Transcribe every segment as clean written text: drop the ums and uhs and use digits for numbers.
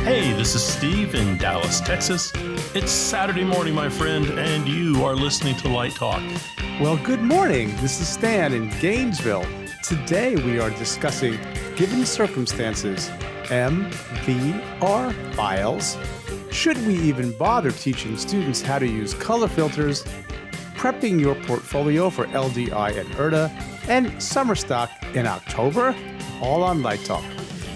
Hey, this is Steve in Dallas, Texas. It's Saturday morning, my friend, and you are listening to Light Talk. Well, good morning. This is Stan in Gainesville. Today we are discussing, given circumstances, MDR files. Should we even bother teaching students how to use color filters, prepping your portfolio for LDI and URTA, and summer stock in October? All on Light Talk.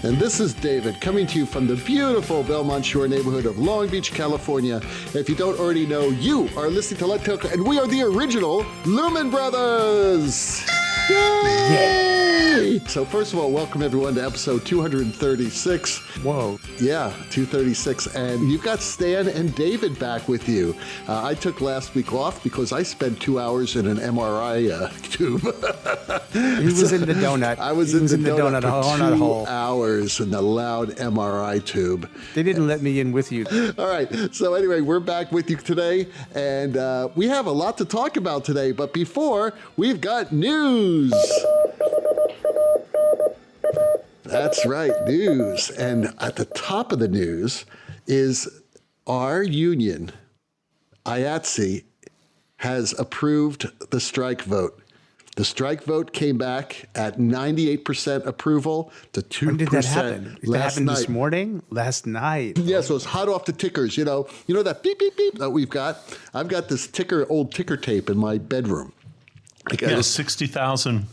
And this is David coming to you from the beautiful Belmont Shore neighborhood of Long Beach, California. If you don't already know, you are listening to Light Talk, and we are the original Lumen Brothers. Yay! So first of all, welcome everyone to episode 236. Whoa. Yeah, 236. And you've got Stan and David back with you. I took last week off because I spent 2 hours in an MRI tube. He was in the donut. I was in the donut for 2 hole. hours in the loud MRI tube. They didn't let me in with you. All right. So anyway, we're back with you today, and we have a lot to talk about today. But before, we've got news. That's right, news. And at the top of the news is our union, IATSE, has approved the strike vote. The strike vote came back at 98% approval to 2% When did that happen? Did that happen night. This morning? Last night. Yeah, so it's hot off the tickers. You know that beep, beep, beep that we've got? I've got this old ticker tape in my bedroom. Yeah, 60,000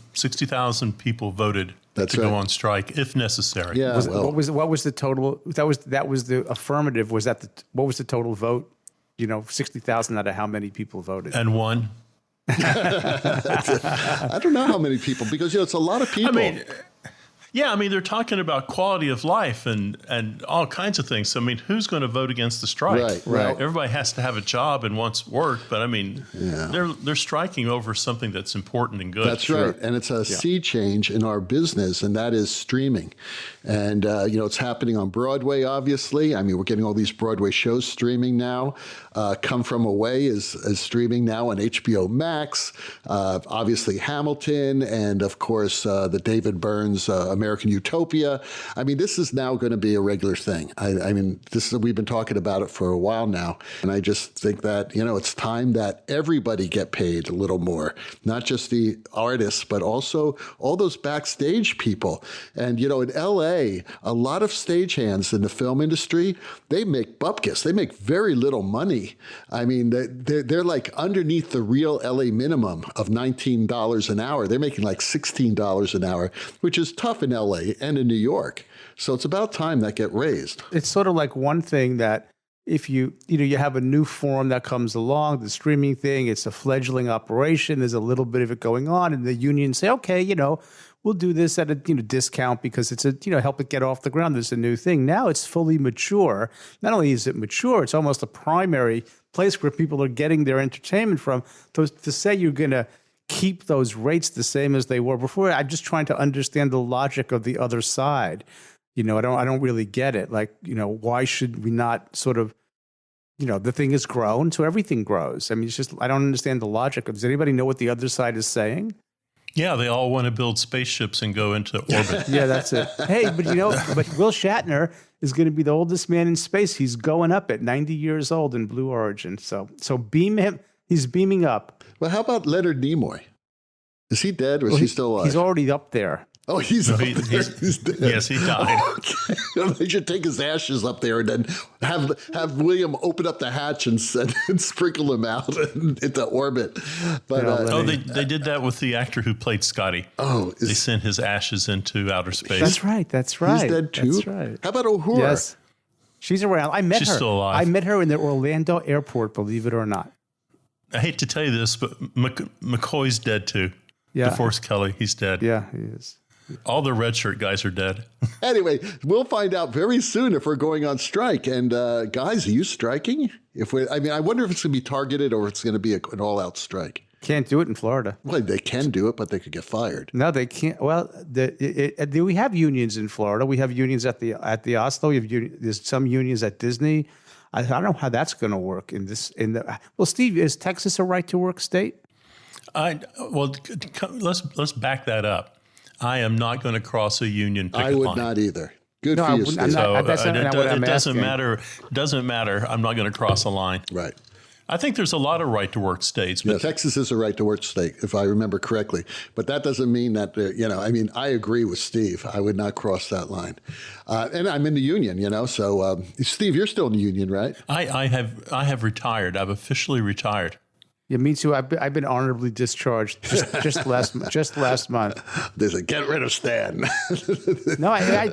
people voted to go on strike if necessary. Yeah. What was the total? That was the affirmative. What was the total vote? 60,000 out of how many people voted? And one. I don't know how many people, because it's a lot of people. They're talking about quality of life and all kinds of things. So, who's going to vote against the strike? Right. Well, everybody has to have a job and wants work, but they're striking over something that's important and good. That's right. And it's a sea change in our business, and that is streaming. And, it's happening on Broadway, obviously. We're getting all these Broadway shows streaming now. Come From Away is streaming now on HBO Max. Obviously, Hamilton, and, of course, the David Burns American Utopia. This is now going to be a regular thing. We've been talking about it for a while now. And I just think that, it's time that everybody get paid a little more, not just the artists, but also all those backstage people. And, in LA, a lot of stagehands in the film industry, they make bupkis. They make very little money. They're like underneath the real LA minimum of $19 an hour. They're making like $16 an hour, which is tough in LA and in New York. So it's about time that get raised. It's sort of like one thing that if you have a new form that comes along, the streaming thing, it's a fledgling operation, there's a little bit of it going on, and the unions say, okay, we'll do this at a discount because it's help it get off the ground. There's a new thing. Now it's fully mature. Not only is it mature, it's almost a primary place where people are getting their entertainment from. To say you're going to keep those rates the same as they were before, I'm just trying to understand the logic of the other side. I don't really get it. Like, why should we not sort of, the thing has grown, so everything grows. It's just, I don't understand the logic. Does anybody know what the other side is saying? Yeah, they all want to build spaceships and go into orbit. Yeah, that's it. Hey, but Will Shatner is going to be the oldest man in space. He's going up at 90 years old in Blue Origin. So beam him. He's beaming up. Well, how about Leonard Nimoy? Is he dead or is he still alive? He's already up there. Oh, he's dead. Yes, he died. Okay. They should take his ashes up there and then have William open up the hatch and sprinkle him out into orbit. But they did that with the actor who played Scotty. They sent his ashes into outer space. That's right. He's dead too. That's right. How about Uhura? Yes, she's around. I met her. She's still alive. I met her in the Orlando airport. Believe it or not. I hate to tell you this, but McCoy's dead too. Yeah, DeForest Kelly, he's dead. Yeah, he is. All the red shirt guys are dead. Anyway, we'll find out very soon if we're going on strike. And guys, are you striking? I wonder if it's going to be targeted or it's going to be an all-out strike. Can't do it in Florida. Well, they can do it, but they could get fired. No, they can't. Well, we have unions in Florida. We have unions at the Oslo. There's some unions at Disney. I don't know how that's going to work Well, Steve, is Texas a right-to-work state? Let's back that up. I am not going to cross a union picket line. I would not either. Good No, for I you, wouldn't- I'm Steve. not- that's not what I'm it doesn't asking. matter. Doesn't matter. I'm not going to cross a line. Right. I think there's a lot of right to work states, but Yeah, Texas is a right to work state, if I remember correctly. But that doesn't mean that, I agree with Steve. I would not cross that line. And I'm in the union, so Steve, you're still in the union, right? I have retired. I've officially retired. Yeah, me too. I've been honorably discharged just last month. There's a get rid of Stan. No, I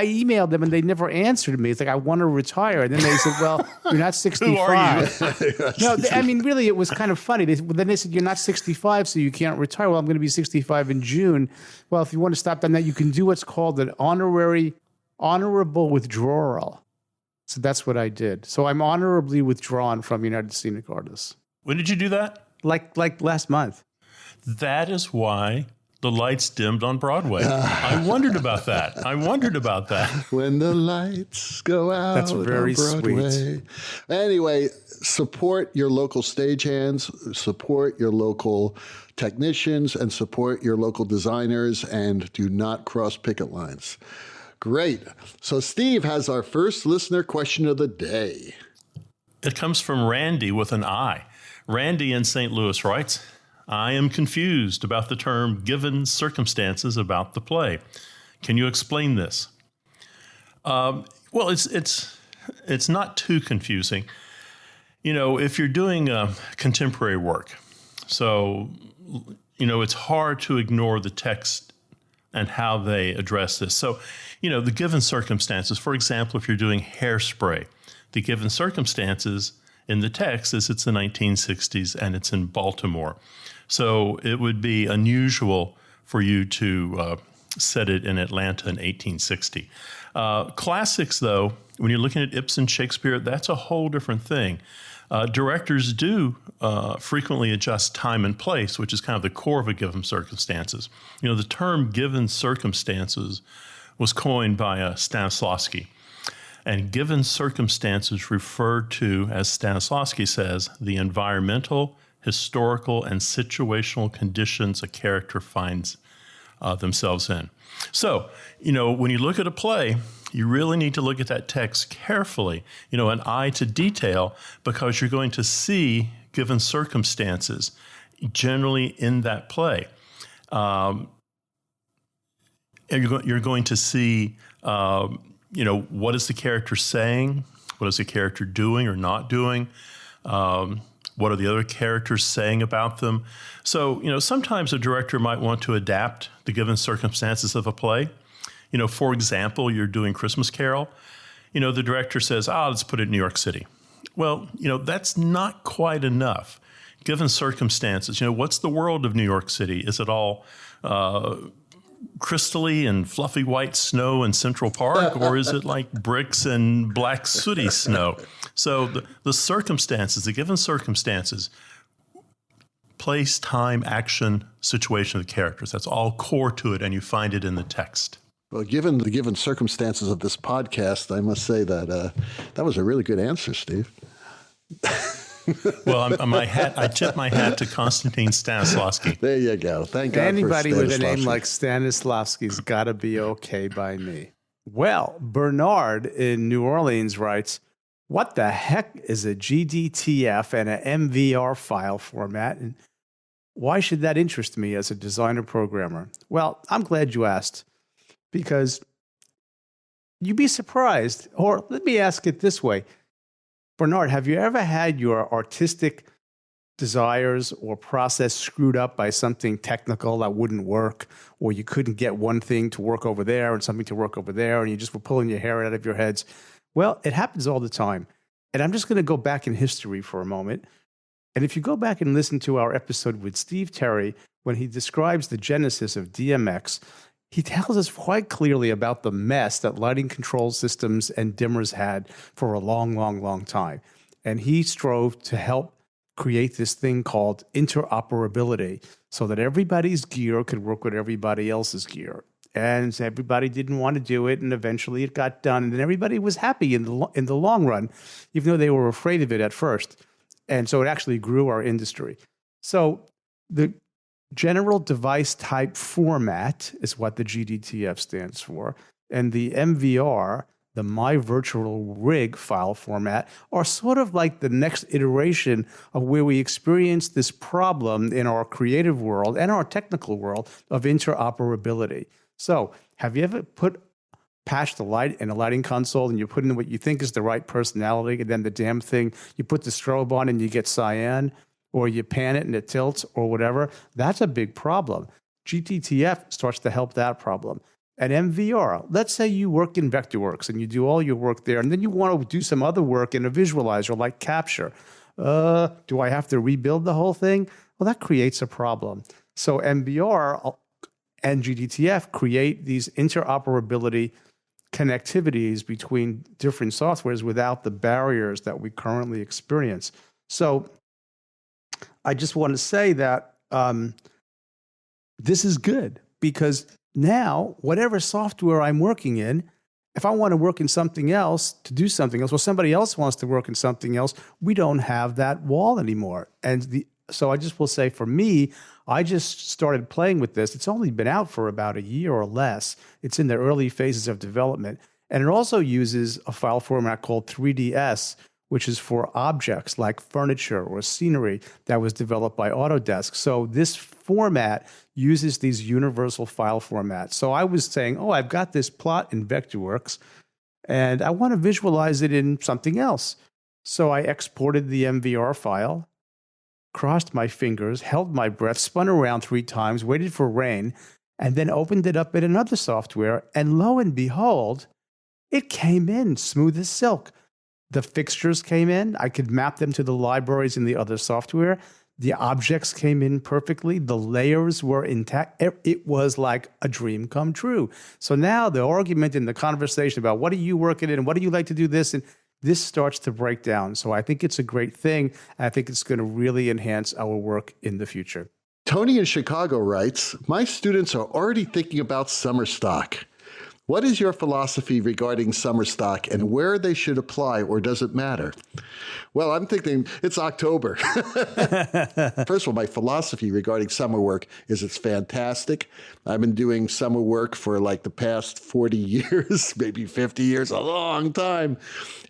emailed them and they never answered me. It's like, I want to retire, and then they said, "Well, you're not 65." Who are you? No, really, it was kind of funny. Then they said, "You're not 65, so you can't retire." Well, I'm going to be 65 in June. Well, if you want to stop on that, you can do what's called an honorable withdrawal. So that's what I did. So I'm honorably withdrawn from United Scenic Artists. When did you do that? Like last month. That is why the lights dimmed on Broadway. I wondered about that. When the lights go out. That's very on Broadway. sweet. Anyway, support your local stagehands, support your local technicians, and support your local designers, and do not cross picket lines. Great. So Steve has our first listener question of the day. It comes from Randy with an I. Randy in St. Louis writes, I am confused about the term given circumstances about the play. Can you explain this? Well, it's not too confusing. If you're doing contemporary work, so, it's hard to ignore the text and how they address this. So, the given circumstances, for example, if you're doing Hairspray, the given circumstances in the text is it's the 1960s and it's in Baltimore. So it would be unusual for you to set it in Atlanta in 1860. Classics, though, when you're looking at Ibsen, Shakespeare, that's a whole different thing. Directors do frequently adjust time and place, which is kind of the core of a given circumstances. The term given circumstances was coined by Stanislavski. And given circumstances refer to, as Stanislavski says, the environmental, historical, and situational conditions a character finds themselves in. So, when you look at a play, you really need to look at that text carefully, an eye to detail, because you're going to see given circumstances generally in that play. And you're going to see what is the character saying? What is the character doing or not doing? What are the other characters saying about them? So, sometimes a director might want to adapt the given circumstances of a play. For example, you're doing Christmas Carol. The director says, let's put it in New York City. Well, that's not quite enough. Given circumstances, what's the world of New York City? Is it all crystally and fluffy white snow in Central Park, or is it like bricks and black sooty snow? So the circumstances, the given circumstances, place, time, action, situation of the characters, that's all core to it, and you find it in the text. Well, given the given circumstances of this podcast, I must say that that was a really good answer, Steve. Well, I tip my hat to Konstantin Stanislavski. There you go. Thank God. Anybody for with a name Stanislavski. like Stanislavski's got to be okay by me. Well, Bernard in New Orleans writes, what the heck is a GDTF and an MDR file format? And why should that interest me as a designer programmer? Well, I'm glad you asked, because you'd be surprised. Or let me ask it this way. Bernard, have you ever had your artistic desires or process screwed up by something technical that wouldn't work, or you couldn't get one thing to work over there and something to work over there, and you just were pulling your hair out of your heads? Well, it happens all the time. And I'm just going to go back in history for a moment. And if you go back and listen to our episode with Steve Terry, when he describes the genesis of DMX, he tells us quite clearly about the mess that lighting control systems and dimmers had for a long, long, long time. And he strove to help create this thing called interoperability so that everybody's gear could work with everybody else's gear. And everybody didn't want to do it, and eventually it got done. And then everybody was happy in the long run, even though they were afraid of it at first. And so it actually grew our industry. So the general device type format is what the GDTF stands for. and the MVR, the My Virtual Rig file format, are sort of like the next iteration of where we experience this problem in our creative world and our technical world of interoperability. So have you ever patched the light in a lighting console and you put in what you think is the right personality, and then the damn thing, you put the strobe on and you get cyan, or you pan it and it tilts or whatever? That's a big problem. GDTF starts to help that problem. At MVR, let's say you work in Vectorworks and you do all your work there, and then you want to do some other work in a visualizer like Capture. Do I have to rebuild the whole thing? Well, that creates a problem. So MVR and GDTF create these interoperability connectivities between different softwares without the barriers that we currently experience. So I just want to say that this is good, because now, whatever software I'm working in, if I want to work in something else, to do something else, or somebody else wants to work in something else, we don't have that wall anymore. So I just will say, for me, I just started playing with this. It's only been out for about a year or less. It's in the early phases of development. And it also uses a file format called 3DS, which is for objects like furniture or scenery, that was developed by Autodesk. So this format uses these universal file formats. So I was saying, I've got this plot in Vectorworks, and I want to visualize it in something else. So I exported the MVR file, crossed my fingers, held my breath, spun around 3 times, waited for rain, and then opened it up in another software. And lo and behold, it came in smooth as silk. The fixtures came in. I could map them to the libraries in the other software. The objects came in perfectly. The layers were intact. It was like a dream come true. So now the argument and the conversation about what are you working in and what do you like to do this, and this starts to break down. So I think it's a great thing. I think it's going to really enhance our work in the future. Tony in Chicago writes, my students are already thinking about summer stock. What is your philosophy regarding summer stock and where they should apply, or does it matter? Well, I'm thinking it's October. First of all, my philosophy regarding summer work is it's fantastic. I've been doing summer work for like the past 40 years, maybe 50 years, a long time.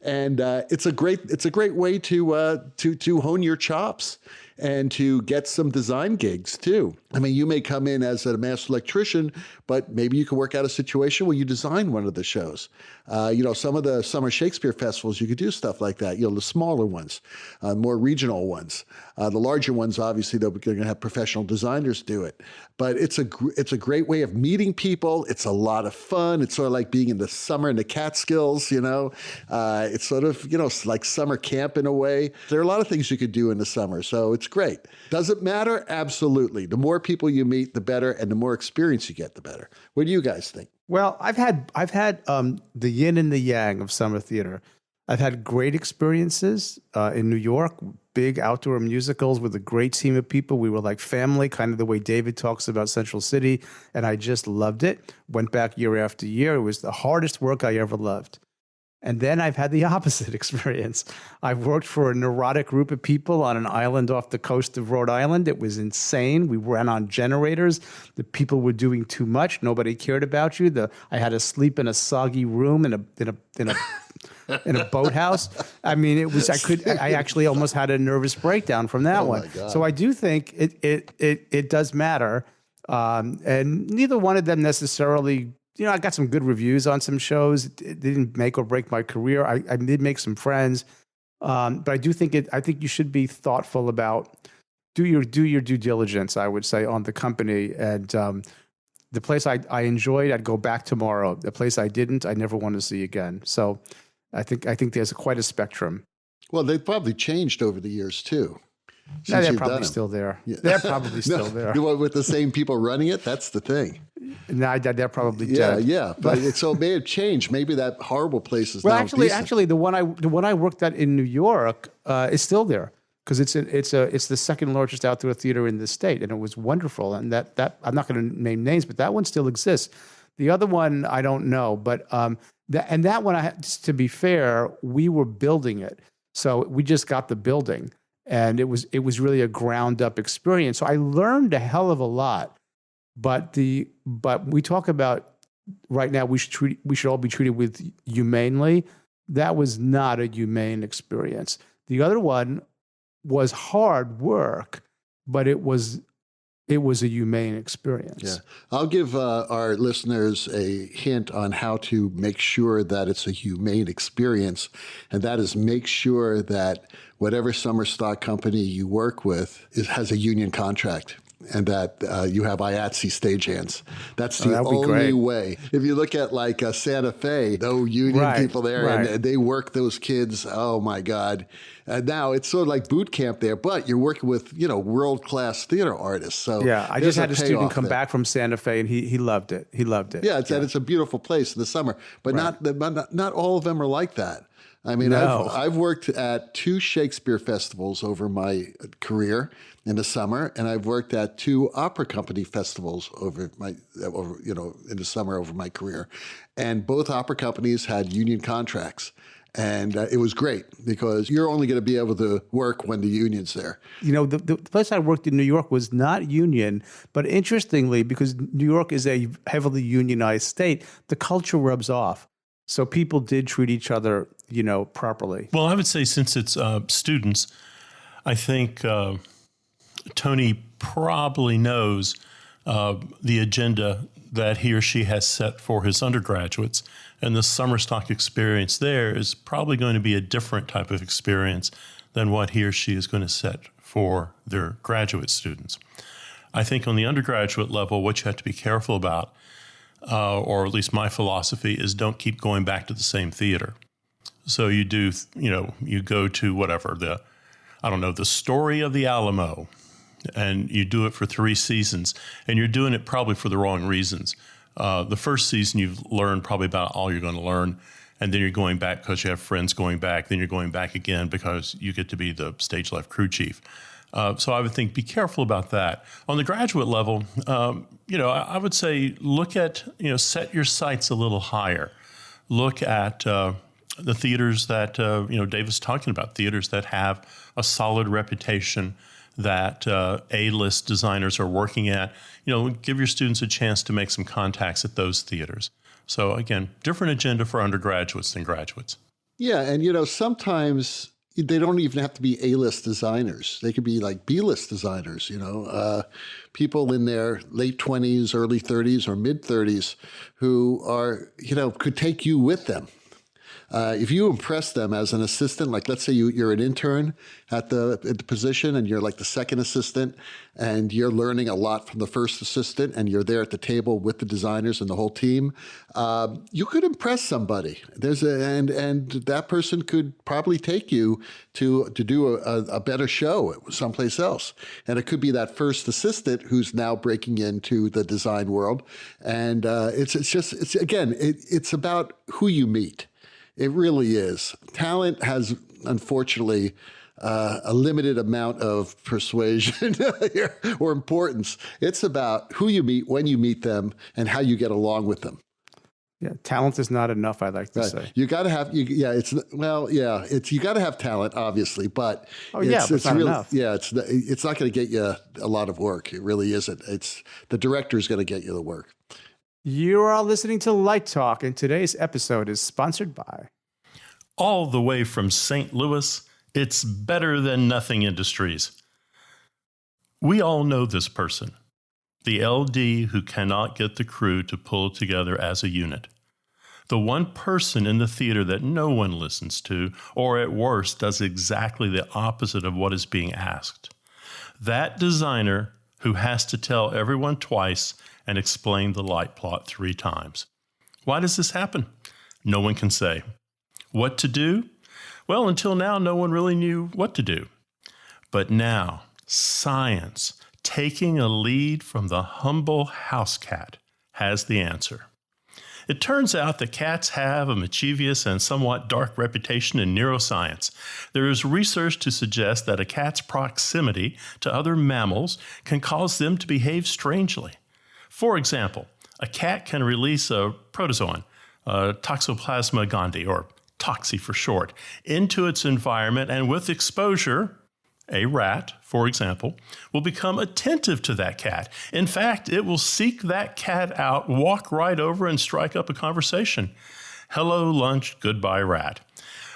And it's a great way to hone your chops and to get some design gigs too. I mean, you may come in as a master electrician, but maybe you can work out a situation where you design one of the shows. Some of the summer Shakespeare festivals, you could do stuff like that. The smaller ones, more regional ones. The larger ones, obviously, they're going to have professional designers do it. But it's a great way of meeting people. It's a lot of fun. It's sort of like being in the summer in the Catskills. It's sort of like summer camp in a way. There are a lot of things you could do in the summer, so it's great. Does it matter? Absolutely. The more people you meet, the better, and the more experience you get, the better. What do you guys think? Well, I've had the yin and the yang of summer theater. I've had great experiences in New York, big outdoor musicals with a great team of people. We were like family, kind of the way David talks about Central City, and I just loved it. Went back year after year. It was the hardest work I ever loved. And then I've had the opposite experience. I've worked for a neurotic group of people on an island off the coast of Rhode Island. It was insane. We ran on generators. The people were doing too much. Nobody cared about you. I had to sleep in a soggy room in a boathouse. I mean, it was. I actually almost had a nervous breakdown from that one. So I do think it does matter, and neither one of them necessarily. I got some good reviews on some shows. It didn't make or break my career. I did make some friends, but I do think I think you should be thoughtful about do your due diligence. I would say on the company, and the place I enjoyed, I'd go back tomorrow. The place I didn't, I never want to see again. So I think there's quite a spectrum. Well, they've probably changed over the years too. No, they're probably still there. Yeah. They're probably still there. With the same people running it, that's the thing. No, they're probably dead. Yeah. But so it may have changed. Maybe that horrible place is now actually, decent. Actually, the one I worked at in New York is still there because it's the second largest outdoor theater in the state, and it was wonderful. And that I'm not going to name names, but that one still exists. The other one I don't know, but that one, to be fair, we were building it, so we just got the building. And it was really a ground up experience. So I learned a hell of a lot. But we talk about right now we should all be treated with humanely. That was not a humane experience. The other one was hard work, but it was a humane experience. Yeah. I'll give our listeners a hint on how to make sure that it's a humane experience, and that is make sure that whatever summer stock company you work with has a union contract. And that you have IATSE stagehands. That's the only way. If you look at like Santa Fe, no union people there, and they work those kids. Oh my God! And now it's sort of like boot camp there, but you're working with world-class theater artists. So yeah, I just had a student come back from Santa Fe, and he loved it. He loved it. Yeah, it's a beautiful place in the summer, but not all of them are like that. I mean, no. I've worked at 2 Shakespeare festivals over my career in the summer, and I've worked at 2 opera company festivals in the summer over my career, and both opera companies had union contracts. And it was great because you're only going to be able to work when the union's there. The place I worked in New York was not union, but interestingly, because New York is a heavily unionized state, the culture rubs off. So people did treat each other, properly. Well, I would say since it's students, I think Tony probably knows the agenda that he or she has set for his undergraduates. And the summer stock experience there is probably going to be a different type of experience than what he or she is going to set for their graduate students. I think on the undergraduate level, what you have to be careful about, or at least my philosophy, is don't keep going back to the same theater. So you do, you go to whatever, the story of the Alamo, and you do it for 3 seasons, and you're doing it probably for the wrong reasons. The first season, you've learned probably about all you're going to learn, and then you're going back because you have friends going back. Then you're going back again because you get to be the stage left crew chief. So I would think be careful about that. On the graduate level, I would say look at, set your sights a little higher. Look at the theaters that, Dave was talking about, theaters that have a solid reputation that A-list designers are working at. Give your students a chance to make some contacts at those theaters. So again, different agenda for undergraduates than graduates. Yeah, and sometimes they don't even have to be A-list designers. They could be like B-list designers, people in their late 20s, early 30s, or mid 30s who are, could take you with them. If you impress them as an assistant, like let's say you're an intern at the position and you're like the second assistant and you're learning a lot from the first assistant and you're there at the table with the designers and the whole team, you could impress somebody. And that person could probably take you to do a better show someplace else. And it could be that first assistant who's now breaking into the design world. And it's about who you meet. It really is. Talent has, unfortunately, a limited amount of persuasion or importance. It's about who you meet, when you meet them, and how you get along with them. Yeah, talent is not enough, I like to say. You got to have, you got to have talent, obviously, but it's not really, enough. Yeah, it's not going to get you a lot of work. It really isn't. It's the director's going to get you the work. You are listening to Light Talk, and today's episode is sponsored by... All the way from St. Louis, it's Better Than Nothing Industries. We all know this person, the LD who cannot get the crew to pull together as a unit. The one person in the theater that no one listens to, or at worst, does exactly the opposite of what is being asked. That designer who has to tell everyone twice and explain the light plot 3 times. Why does this happen? No one can say. What to do? Well, until now, no one really knew what to do. But now, science, taking a lead from the humble house cat, has the answer. It turns out that cats have a mischievous and somewhat dark reputation in neuroscience. There is research to suggest that a cat's proximity to other mammals can cause them to behave strangely. For example, a cat can release a protozoan, Toxoplasma gondii, or Toxi for short, into its environment, and with exposure, A rat, for example, will become attentive to that cat. In fact, it will seek that cat out, walk right over, and strike up a conversation. Hello, lunch, goodbye, rat.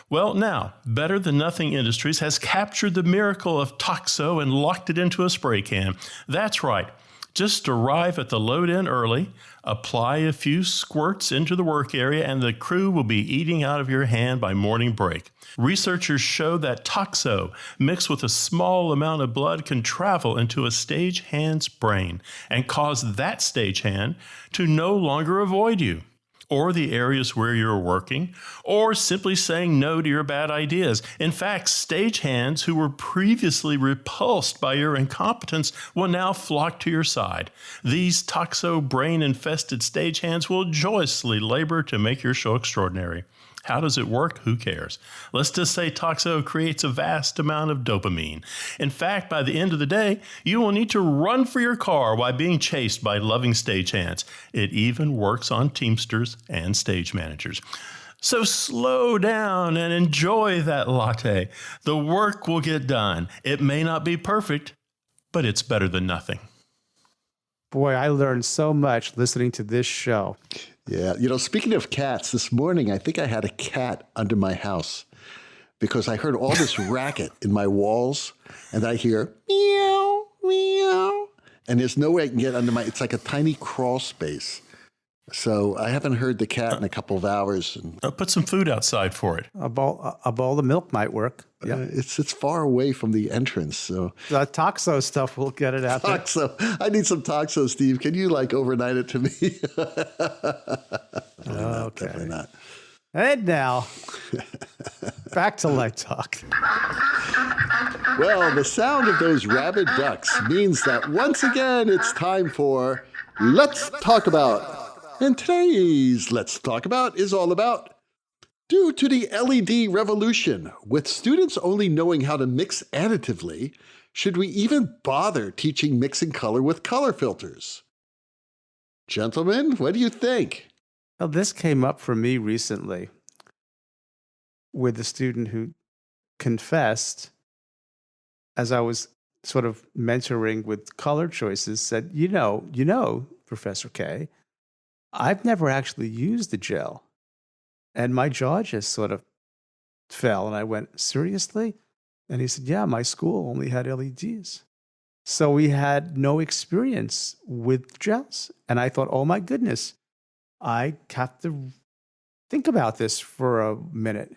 Well, now, Better Than Nothing Industries has captured the miracle of Toxo and locked it into a spray can. That's right. Just arrive at the load in early, apply a few squirts into the work area, and the crew will be eating out of your hand by morning break. Researchers show that Toxo, mixed with a small amount of blood, can travel into a stagehand's brain and cause that stagehand to no longer avoid you, or the areas where you're working, or simply saying no to your bad ideas. In fact, stagehands who were previously repulsed by your incompetence will now flock to your side. These Toxo brain-infested stagehands will joyously labor to make your show extraordinary. How does it work? Who cares? Let's just say Toxo creates a vast amount of dopamine. In fact, by the end of the day, you will need to run for your car while being chased by loving stagehands. It even works on Teamsters and stage managers. So slow down and enjoy that latte. The work will get done. It may not be perfect, but it's better than nothing. Boy, I learned so much listening to this show. Yeah. Speaking of cats, this morning, I think I had a cat under my house because I heard all this racket in my walls, and I hear meow, meow, and there's no way I can get under it's like a tiny crawl space. So I haven't heard the cat in a couple of hours. And put some food outside for it. A bowl of milk might work. Yeah, it's far away from the entrance. So the Toxo stuff will get it out Toxo. I need some Toxo, Steve. Can you overnight it to me? Okay. Definitely not. And now, back to Light Talk. Well, the sound of those rabid ducks means that once again it's time for Let's Talk About. And today's Let's Talk About is all about, due to the LED revolution, with students only knowing how to mix additively, should we even bother teaching mixing color with color filters? Gentlemen, what do you think? Well, this came up for me recently with a student who confessed, as I was sort of mentoring with color choices, said, you know, Professor K, I've never actually used the gel. And my jaw just sort of fell. And I went, seriously? And he said, yeah, my school only had LEDs. So we had no experience with gels. And I thought, oh my goodness, I have to think about this for a minute.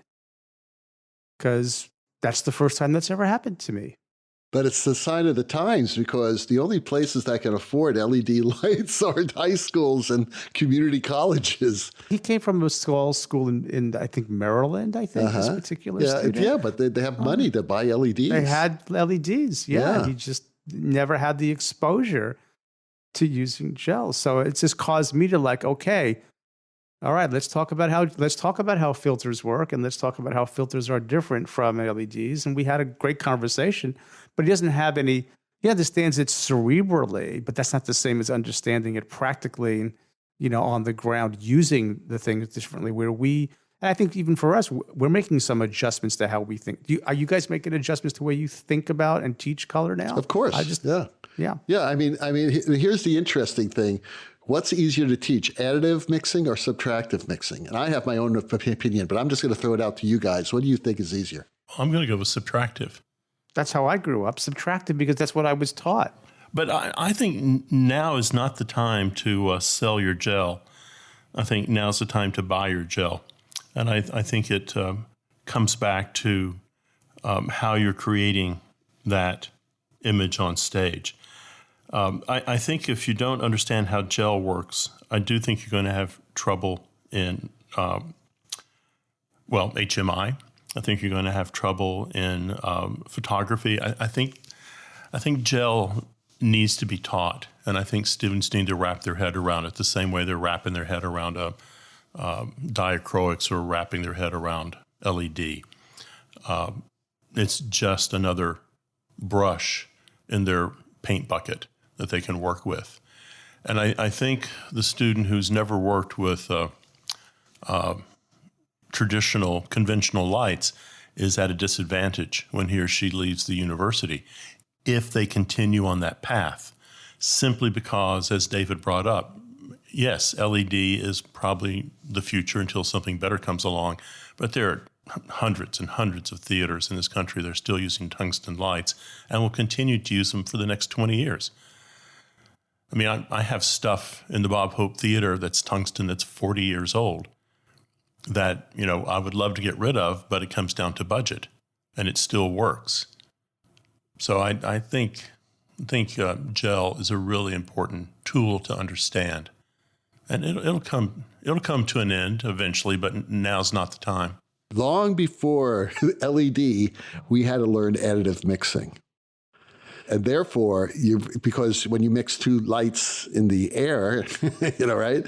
Because that's the first time that's ever happened to me. But it's the sign of the times, because the only places that can afford LED lights are high schools and community colleges. He came from a small school in I think, Maryland, this particular student. Yeah, but they have money to buy LEDs. They had LEDs, yeah. He just never had the exposure to using gel. So it's just caused me to okay, all right, let's talk about how filters work, and let's talk about how filters are different from LEDs. And we had a great conversation, but he doesn't have any. He understands it cerebrally, but that's not the same as understanding it practically, on the ground, using the things differently. And I think even for us, we're making some adjustments to how we think. Are you guys making adjustments to the way you think about and teach color now? Of course. Yeah. I mean, here's the interesting thing. What's easier to teach, additive mixing or subtractive mixing? And I have my own opinion, but I'm just going to throw it out to you guys. What do you think is easier? I'm going to go with subtractive. That's how I grew up, subtractive, because that's what I was taught. But I think now is not the time to sell your gel. I think now's the time to buy your gel. And I think it comes back to how you're creating that image on stage. I think if you don't understand how gel works, I do think you're going to have trouble in, HMI. I think you're going to have trouble in photography. I think gel needs to be taught, and I think students need to wrap their head around it the same way they're wrapping their head around diachroics or wrapping their head around LED. It's just another brush in their paint bucket that they can work with. And I think the student who's never worked with traditional, conventional lights is at a disadvantage when he or she leaves the university if they continue on that path, simply because, as David brought up, yes, LED is probably the future until something better comes along, but there are hundreds and hundreds of theaters in this country that are still using tungsten lights and will continue to use them for the next 20 years. I mean, I have stuff in the Bob Hope Theater that's tungsten that's 40 years old that, I would love to get rid of, but it comes down to budget, and it still works. So I think gel is a really important tool to understand, and it'll come to an end eventually, but now's not the time. Long before LED, we had to learn additive mixing. And therefore, because when you mix two lights in the air, right?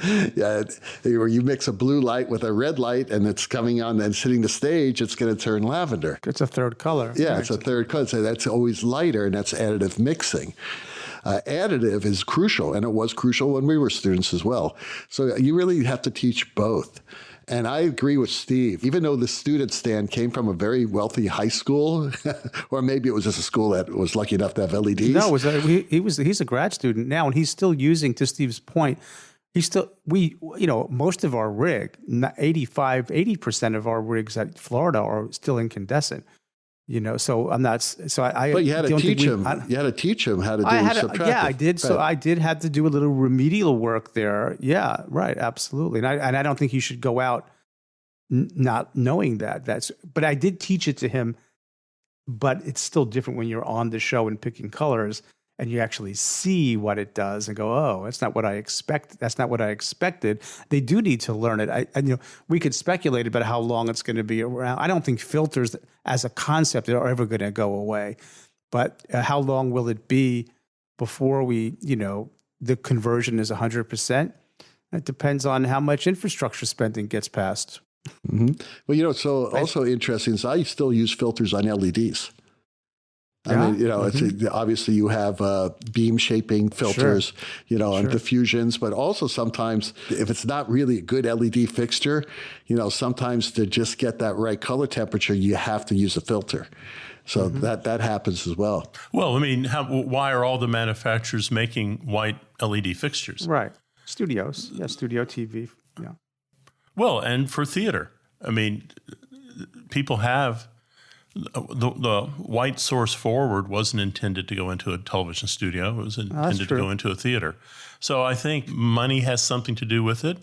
You mix a blue light with a red light and it's coming on and hitting the stage, it's going to turn lavender. It's a third color. Yeah, right. It's a third color. So that's always lighter, and that's additive mixing. Additive is crucial, and it was crucial when we were students as well. So you really have to teach both. And I agree with Steve. Even though the student stand came from a very wealthy high school, or maybe it was just a school that was lucky enough to have LEDs. No, he's a grad student now, and he's still using, to Steve's point, most of our rig, 80% of our rigs at Florida are still incandescent. So I'm not. So I. But you had to teach him. You had to teach him how to do subtractive. Yeah, I did. Right. So I did have to do a little remedial work there. Yeah, right. Absolutely. And I don't think he should go out not knowing that. But I did teach it to him. But it's still different when you're on the show and picking colors, and you actually see what it does and go, oh, that's not what I expect. That's not what I expected. They do need to learn it. We could speculate about how long it's going to be around. I don't think filters as a concept are ever going to go away. But how long will it be before the conversion is 100%? It depends on how much infrastructure spending gets passed. Mm-hmm. Well, so also interesting is I still use filters on LEDs. I mean, it's obviously you have beam shaping filters, and diffusions, but also sometimes if it's not really a good LED fixture, sometimes to just get that right color temperature, you have to use a filter. So that happens as well. Well, I mean, why are all the manufacturers making white LED fixtures? Right. Studios. Yeah, studio TV. Yeah. Well, and for theater, I mean, people have... The white source forward wasn't intended to go into a television studio. It was intended to go into a theater. So I think money has something to do with it.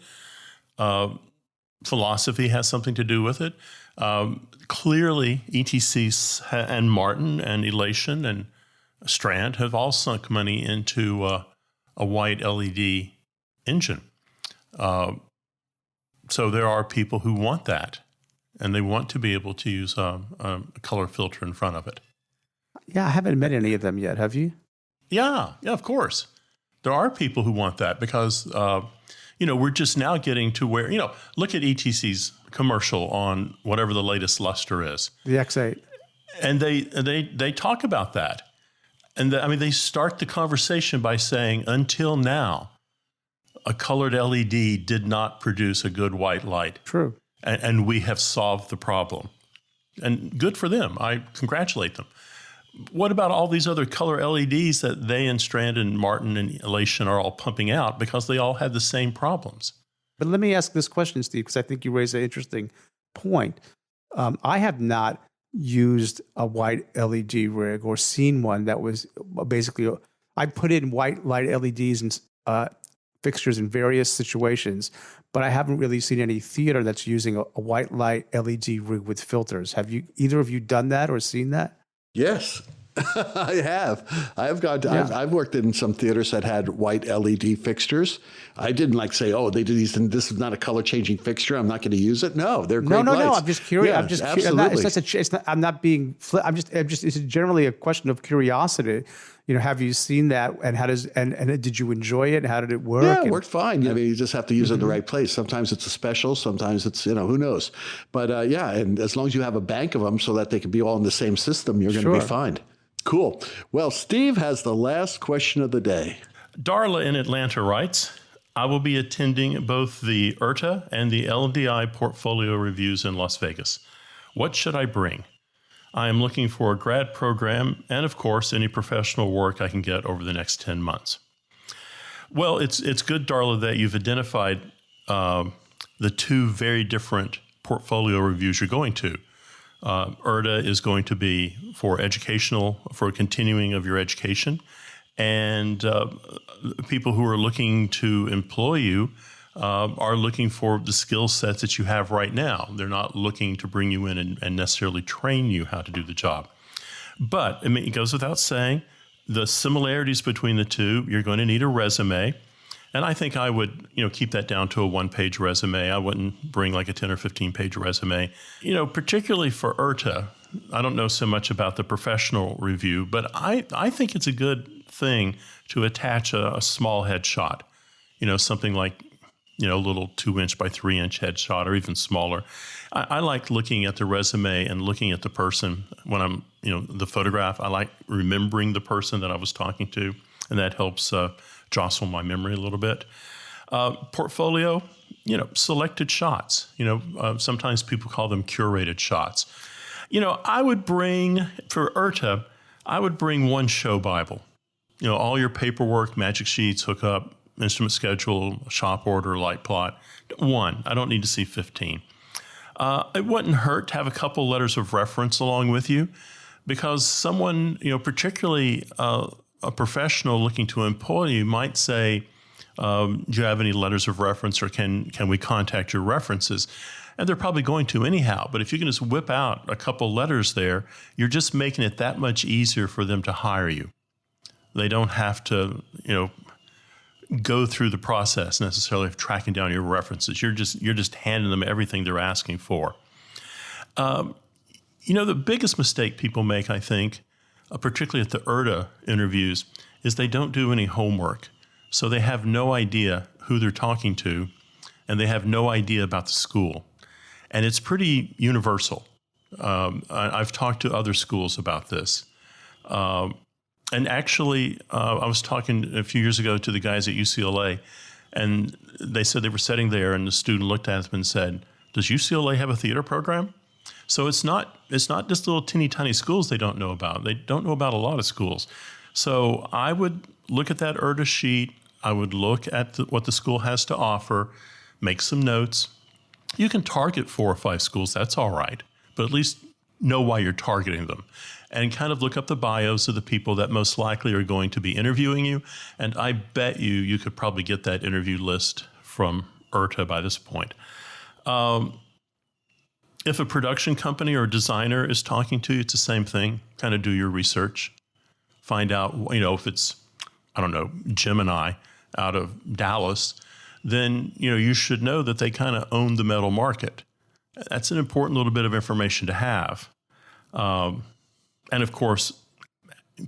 Philosophy has something to do with it. Clearly, ETC and Martin and Elation and Strand have all sunk money into a white LED engine. So there are people who want that. And they want to be able to use a color filter in front of it. Yeah, I haven't met any of them yet. Have you? Yeah, of course. There are people who want that because, we're just now getting to where, look at ETC's commercial on whatever the latest luster is. The X8. And they talk about that. And they start the conversation by saying, until now, a colored LED did not produce a good white light. True. And we have solved the problem. And good for them. I congratulate them. What about all these other color LEDs that they and Strand and Martin and Elation are all pumping out because they all had the same problems? But let me ask this question, Steve, because I think you raised an interesting point. I have not used a white LED rig or seen one that was basically, I put in white light LEDs and fixtures in various situations, but I haven't really seen any theater that's using a white light LED rig with filters. Have you, either of you, done that or seen that? Yes, I have. I've worked in some theaters that had white LED fixtures. I didn't say, oh, they did these, and this is not a color changing fixture, I'm not going to use it. No, they're great lights. No. I'm just curious. Yeah, absolutely. I'm not being. It's generally a question of curiosity. Have you seen that, and how does and did you enjoy it? How did it work? Yeah, it worked fine. You just have to use it in the right place. Sometimes it's a special, sometimes it's who knows. But and as long as you have a bank of them so that they can be all in the same system, you're going to be fine. Cool. Well, Steve has the last question of the day. Darla in Atlanta writes, I will be attending both the URTA and the LDI portfolio reviews in Las Vegas. What should I bring? I am looking for a grad program and, of course, any professional work I can get over the next 10 months. Well, it's good, Darla, that you've identified the two very different portfolio reviews you're going to. URTA is going to be for continuing of your education, and people who are looking to employ you are looking for the skill sets that you have right now. They're not looking to bring you in and necessarily train you how to do the job. But I mean, it goes without saying, the similarities between the two, you're going to need a resume. And I think I would, keep that down to a one-page resume. I wouldn't bring like a 10 or 15-page resume. Particularly for URTA, I don't know so much about the professional review, but I think it's a good thing to attach a small headshot, something like, a little 2-inch by 3-inch headshot or even smaller. I like looking at the resume and looking at the person when I'm, the photograph. I like remembering the person that I was talking to, and that helps jostle my memory a little bit. Portfolio, selected shots. Sometimes people call them curated shots. I would bring, for URTA, I would bring one show Bible. All your paperwork, magic sheets, hookup, instrument schedule, shop order, light plot. One. I don't need to see 15. It wouldn't hurt to have a couple letters of reference along with you, because someone, particularly a professional looking to employ you, might say, do you have any letters of reference, or can we contact your references? And they're probably going to anyhow. But if you can just whip out a couple letters there, you're just making it that much easier for them to hire you. They don't have to, go through the process necessarily of tracking down your references. You're just handing them everything they're asking for. The biggest mistake people make, I think, particularly at the URTA interviews, is they don't do any homework. So they have no idea who they're talking to, and they have no idea about the school. And it's pretty universal. I've talked to other schools about this. And actually, I was talking a few years ago to the guys at UCLA, and they said they were sitting there, and the student looked at them and said, "Does UCLA have a theater program?" So it's not just little teeny tiny schools they don't know about. They don't know about a lot of schools. So I would look at that URTA sheet. I would look at what the school has to offer, make some notes. You can target 4 or 5 schools. That's all right. But at least know why you're targeting them, and kind of look up the bios of the people that most likely are going to be interviewing you. And I bet you could probably get that interview list from URTA by this point. If a production company or designer is talking to you, it's the same thing. Kind of do your research. Find out, if it's, Gemini out of Dallas, then, you should know that they kind of own the metal market. That's an important little bit of information to have. And of course,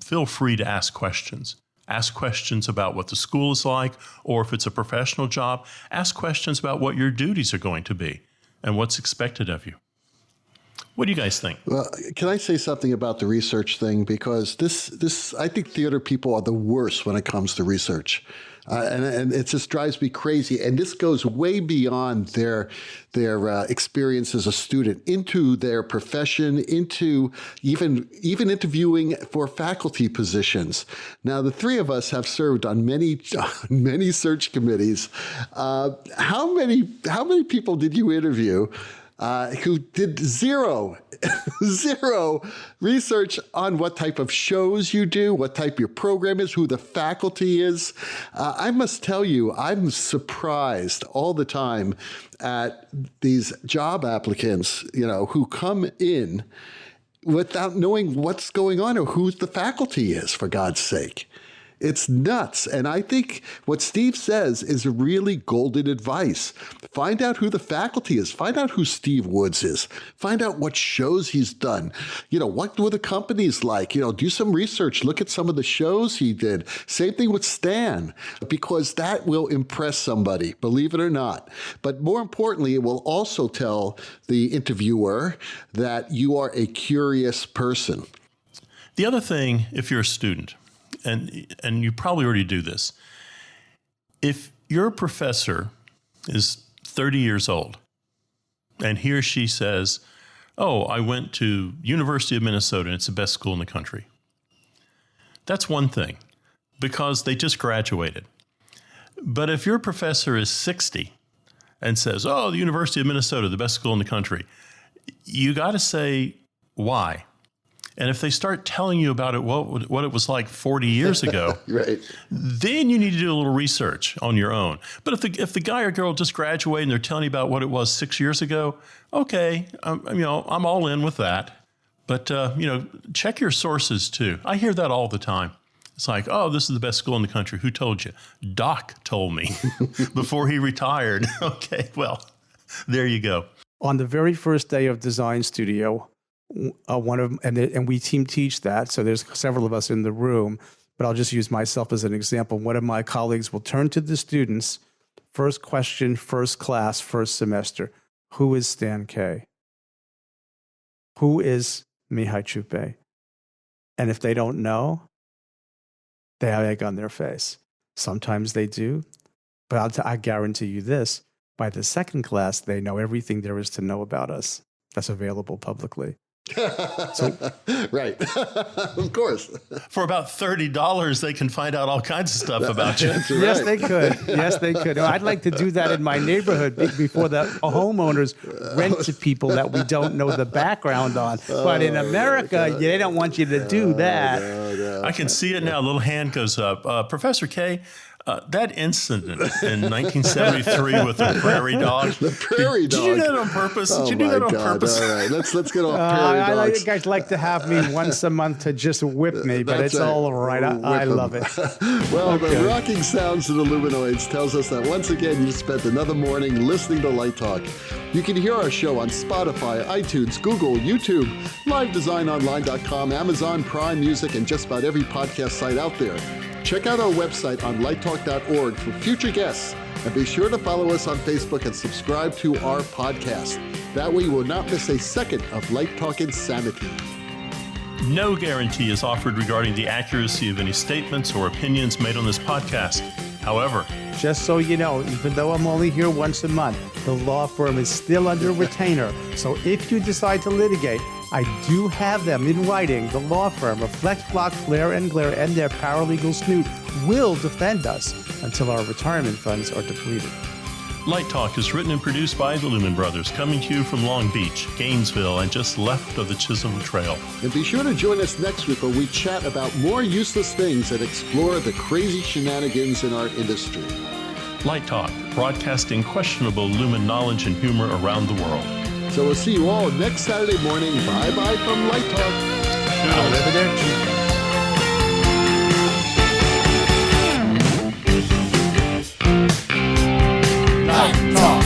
feel free to ask questions. Ask questions about what the school is like, or if it's a professional job, ask questions about what your duties are going to be and what's expected of you. What do you guys think? Well, can I say something about the research thing? Because I think theater people are the worst when it comes to research. And it just drives me crazy. And this goes way beyond their experience as a student into their profession, into even interviewing for faculty positions. Now, the three of us have served on many search committees. How many people did you interview who did zero research on what type of shows you do, what type your program is, who the faculty is? I must tell you, I'm surprised all the time at these job applicants, who come in without knowing what's going on or who the faculty is, for God's sake. It's nuts. And I think what Steve says is really golden advice. Find out who the faculty is. Find out who Steve Woods is. Find out what shows he's done. What were the companies like? Do some research. Look at some of the shows he did. Same thing with Stan, because that will impress somebody, believe it or not. But more importantly, it will also tell the interviewer that you are a curious person. The other thing, if you're a student, and you probably already do this, if your professor is 30 years old and he or she says, oh, I went to University of Minnesota and it's the best school in the country. That's one thing, because they just graduated. But if your professor is 60 and says, oh, the University of Minnesota, the best school in the country, you got to say why. And if they start telling you about it, what it was like 40 years ago, right, then you need to do a little research on your own. But if the guy or girl just graduated and they're telling you about what it was 6 years ago, okay, I'm all in with that. But check your sources too. I hear that all the time. It's like, oh, this is the best school in the country. Who told you? Doc told me before he retired. Okay, well, there you go. On the very first day of Design Studio, and we team teach that, so there's several of us in the room, but I'll just use myself as an example. One of my colleagues will turn to the students, first question, first class, first semester. Who is Stan K? Who is Mihai Chupe? And if they don't know, they have egg on their face. Sometimes they do, but I guarantee you this, by the second class, they know everything there is to know about us that's available publicly. Right. Of course. For about $30, they can find out all kinds of stuff about you. Right. Yes, they could. Yes, they could. I'd like to do that in my neighborhood before the homeowners rent to people that we don't know the background on. But in America, they don't want you to do that. No. I can see it now. A little hand goes up. Professor K, that incident in 1973 with the Prairie Dogs. The Prairie Dogs. Did you do that on purpose? Oh, Did you do that on God. purpose? All right, let's get off Prairie I Dogs. you guys like to have me once a month to just whip me, but That's it's right. all right. I love it. Well, Okay. the rocking sounds of the Luminoids tells us that once again you spent another morning listening to Light Talk. You can hear our show on Spotify, iTunes, Google, YouTube, livedesignonline.com, Amazon Prime Music, and just about every podcast site out there. Check out our website on lighttalk.org for future guests, and be sure to follow us on Facebook and subscribe to our podcast. That way you will not miss a second of Light Talk insanity. No guarantee is offered regarding the accuracy of any statements or opinions made on this podcast. However, Just so you know, even though I'm only here once a month, the law firm is still under retainer. So if you decide to litigate, I do have them in writing. The law firm of Flex, Block, Flare, and Glare and their paralegal Snoot will defend us until our retirement funds are depleted. Light Talk is written and produced by the Lumen Brothers, coming to you from Long Beach, Gainesville, and just left of the Chisholm Trail. And be sure to join us next week where we chat about more useless things and explore the crazy shenanigans in our industry. Light Talk, broadcasting questionable Lumen knowledge and humor around the world. So we'll see you all next Saturday morning. Bye-bye from Light Talk. Arrivederci. Light Talk.